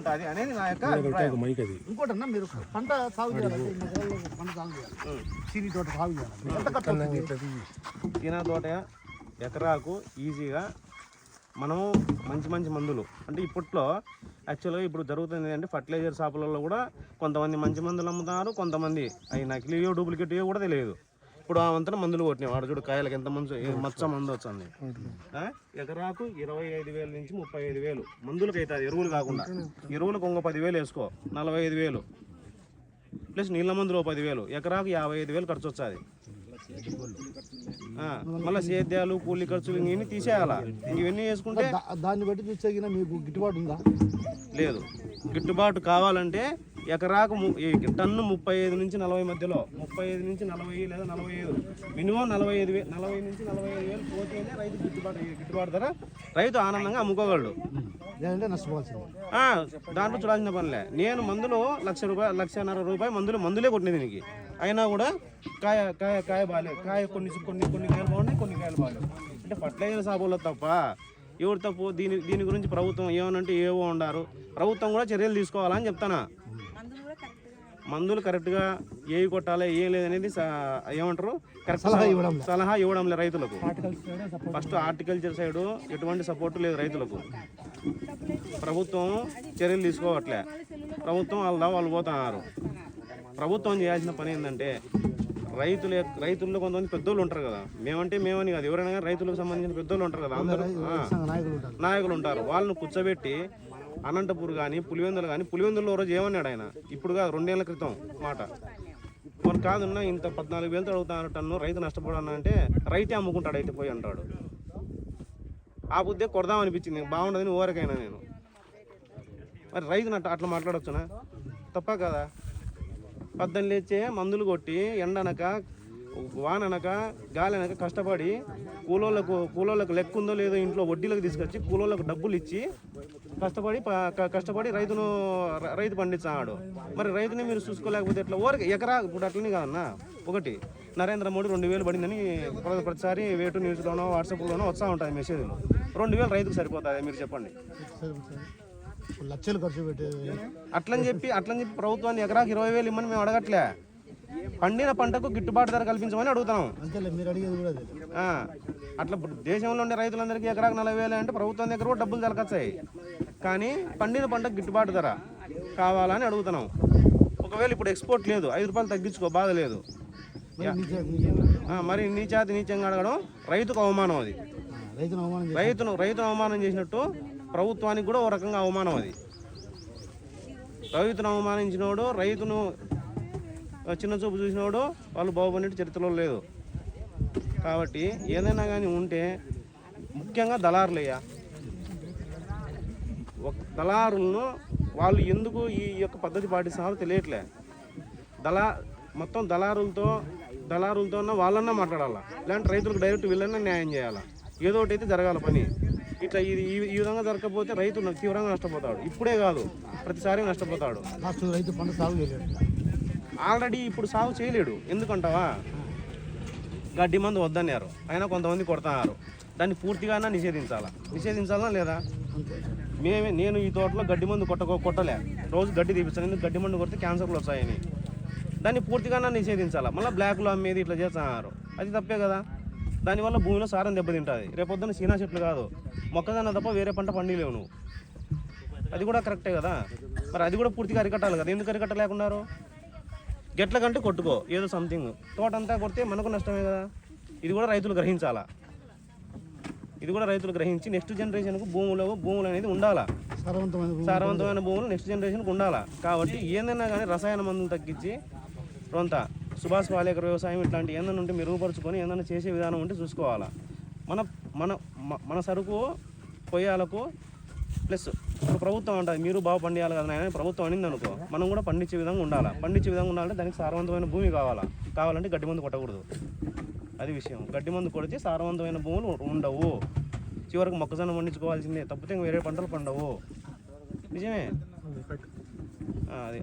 ఉంటుంది అనేది నా యొక్క అభిప్రాయం. ఇంకోటన్నా మీరు పంట సాగు చేయాలి, పంట సాగు చేయాలి, చీనీ తోట సాగు చేయాలి, ఎంత ఖర్చు అవుతుంది? చీనా తోట ఎకరాకు ఈజీగా మనము మంచి మందులు అంటే ఇప్పట్లో యాక్చువల్గా ఇప్పుడు జరుగుతుంది ఏంటంటే ఫర్టిలైజర్ షాపులలో కూడా కొంతమంది మంచి మందులు అమ్ముతున్నారు, కొంతమంది అవి నకిలీయో డూప్లికేటియో కూడా తెలియదు. ఇప్పుడు అవంతా మందులు కొట్టినాయి, వాడు చూడు కాయలకు ఎంత మచ్చ మందు వచ్చింది. ఎకరాకు 25,000 నుంచి 35,000 మందులకు అవుతుంది, ఎరువులు కాకుండా. ఎరువులకు ఇంకో 10,000 వేసుకో, 45,000 ప్లస్ నీళ్ళ మందులు 10,000, ఎకరాకు 55,000 ఖర్చు వచ్చేది. మళ్ళీ సేద్యాలు కూలి ఖర్చులు ఇవన్నీ తీసేయాలా. ఇవన్నీ వేసుకుంటే దాన్ని బట్టి చూస్తే మీకు గిట్టుబాటు ఉందా? లేదు. గిట్టుబాటు కావాలంటే ఎకరాకు టన్ను 35 నుంచి 40 మధ్యలో, 35 నుంచి 40 లేదా 45, మినిమం 40 నుంచి 45,000 పోతేనే రైతు గిట్టుబాటు ధర రైతు ఆనందంగా అమ్ముకోగలడు. దాంట్లో చూడాల్సిన పనిలే. నేను మందులు ₹1,00,000 ₹1,50,000 మందులే కొట్టినది దీనికి, అయినా కూడా కాయ బాగాలేదు. కాయ కొన్ని కాయలు బాగున్నాయి, కొన్ని కాయలు బాగాలేదు. అంటే ఫర్టిలైజర్ షాపుల్లో తప్ప ఎవరు తప్పు? దీని గురించి ప్రభుత్వం ఏమనంటే ఏవో ఉండారు, ప్రభుత్వం కూడా చర్యలు తీసుకోవాలని చెప్తానా. మందులు కరెక్ట్గా ఏవి కొట్టాలి ఏం లేదనేది ఏమంటారు కరెక్ట్ సలహా ఇవ్వడం లేదు రైతులకు. ఫస్ట్ హార్టికల్చర్ సైడు ఎటువంటి సపోర్ట్ లేదు రైతులకు. ప్రభుత్వం చర్యలు తీసుకోవట్లే, ప్రభుత్వం వాళ్ళు పోతున్నారు. ప్రభుత్వం చేయాల్సిన పని ఏంటంటే రైతుల్లో కొంతమంది పెద్దోళ్ళు ఉంటారు కదా, మేమని కాదు, ఎవరైనా కానీ రైతులకు సంబంధించిన పెద్దోళ్ళు ఉంటారు కదా, అందరూ నాయకులు ఉంటారు. వాళ్ళని కూర్చోబెట్టి అనంతపూర్ కానీ పులివెందులలో రోజు ఏమన్నాడు ఆయన, ఇప్పుడు కాదు 2 ఏళ్ల క్రితం మాట, మరి కాదున్నా ఇంత 14,000 అడుగుతాను టన్ను రైతు నష్టపోడన్నా అంటే రైతే అమ్ముకుంటాడు అయితే పోయి అంటాడు. ఆ బుద్ధే కొడదామనిపించింది, బాగుండదని ఓరకైనా నేను. మరి రైతుని అట్లా మాట్లాడొచ్చునా? తప్ప కదా. పద్దెని లేచే మందులు కొట్టి ఎండనక వాననక గాలనక కష్టపడి కూలోళ్ళకు లెక్క ఉందో లేదో ఇంట్లో వడ్డీలకు తీసుకొచ్చి కూలోళ్ళకు డబ్బులు ఇచ్చి కష్టపడి రైతు పండించాడు. మరి రైతుని మీరు చూసుకోలేకపోతే ఎట్లా? ఎకరా ఇప్పుడు అట్లనే కాదన్నా. ఒకటి నరేంద్ర మోడీ 2,000 పడిందని ప్రతిసారి వేటు న్యూస్లోనో వాట్సాప్లోనో వస్తూ ఉంటుంది మెసేజ్లు. 2,000 రైతుకు సరిపోతుంది? మీరు చెప్పండి. లక్షలు ఖర్చు పెట్టి అట్లని చెప్పి ప్రభుత్వాన్ని ఎకరాకు 20,000 ఇమ్మని మేము అడగట్లే, పండిన పంటకు గిట్టుబాటు ధర కల్పించమని అడుగుతున్నాం. అట్లా దేశంలో ఉండే రైతులందరికీ ఎకరాకు 40,000 అంటే ప్రభుత్వం దగ్గర కూడా డబ్బులు దొరకొచ్చాయి, కానీ పండిన పంటకు గిట్టుబాటు ధర కావాలని అడుగుతున్నాం. ఒకవేళ ఇప్పుడు ఎక్స్పోర్ట్ లేదు, ₹5 తగ్గించుకో, బాధ లేదు. మరి నీచంగా అడగడం రైతుకు అవమానం. అది రైతును అవమానం చేసినట్టు ప్రభుత్వానికి కూడా ఓ రకంగా అవమానం. అది రైతును అవమానించినోడు, రైతును చిన్న చూపు చూసినోడు వాళ్ళు బాగుపడినట్టు చరిత్రలో లేదు. కాబట్టి ఏదైనా కానీ ఉంటే ముఖ్యంగా దళారులయ్యా, దళారులను వాళ్ళు ఎందుకు ఈ యొక్క పద్ధతి పాటిస్తున్నారో తెలియట్లే. మొత్తం దళారులతో వాళ్ళన్నా మాట్లాడాలా, ఇలాంటి రైతులకు డైరెక్ట్ వీళ్ళన్నా న్యాయం చేయాలా, ఏదో ఒకటి అయితే జరగాల పని. ఇట్లా ఈ విధంగా జరగకపోతే రైతు తీవ్రంగా నష్టపోతాడు. ఇప్పుడే కాదు, ప్రతిసారి నష్టపోతాడు. రైతు పంట సాగు చేయలేడు, ఆల్రెడీ ఇప్పుడు సాగు చేయలేడు. ఎందుకంటావా? గడ్డి మందు వద్దన్నారు, అయినా కొంతమంది కొడుతున్నారు. దాన్ని పూర్తిగా నిషేధించాలా లేదా? నేను ఈ తోటలో గడ్డి మందు కొట్టలే, రోజు గడ్డి తీపిస్తాను. ఎందుకు? గడ్డి మందు కొడితే క్యాన్సర్లు వస్తాయని. దాన్ని పూర్తిగా నిషేధించాలా. మళ్ళీ బ్లాక్లో అమ్మేది ఇట్లా చేస్తున్నారు, అది తప్పే కదా. దానివల్ల భూమిలో సారం దెబ్బతింటుంది. రేపొద్దున సీనా చెట్లు కాదు, మొక్కజొన్న తప్ప వేరే పంట పండిలేవు నువ్వు. అది కూడా కరెక్టే కదా. మరి అది కూడా పూర్తిగా అరికట్టాలి కదా. ఎందుకు అరికట్టలేకున్నారు? గెట్ల కంటే కొట్టుకో ఏదో సంథింగ్, తోటంతా కొడితే మనకు నష్టమే కదా. ఇది కూడా రైతులు గ్రహించాలా. ఇది కూడా రైతులు గ్రహించి నెక్స్ట్ జనరేషన్కు భూములు అనేది ఉండాలా, సారవంతమైన భూములు నెక్స్ట్ జనరేషన్కి ఉండాలా. కాబట్టి ఏదైనా కానీ రసాయన మందులు తగ్గించి కొంత సుభాష్ పాలేకర్ వ్యవసాయం ఇట్లాంటి ఏదైనా ఉంటే మెరుగుపరుచుకొని ఏదైనా చేసే విధానం ఉంటే చూసుకోవాలా. మన సరుకు పొయ్యాలకు ప్లస్ ఇప్పుడు ప్రభుత్వం అంటుంది మీరు బాగా పండియాలి కదా ఆయన ప్రభుత్వం అనింది అనుకో, మనం కూడా పండించే విధంగా ఉండాలంటే దానికి సారవంతమైన భూమి కావాలంటే గడ్డి మందు కొట్టకూడదు. అది విషయం. గడ్డి మందు కొడితే సారవంతమైన భూములు ఉండవు. చివరికి మొక్కజొన్న పండించుకోవాల్సిందే తప్పితే వేరే పంటలు పండవు. నిజమే అది.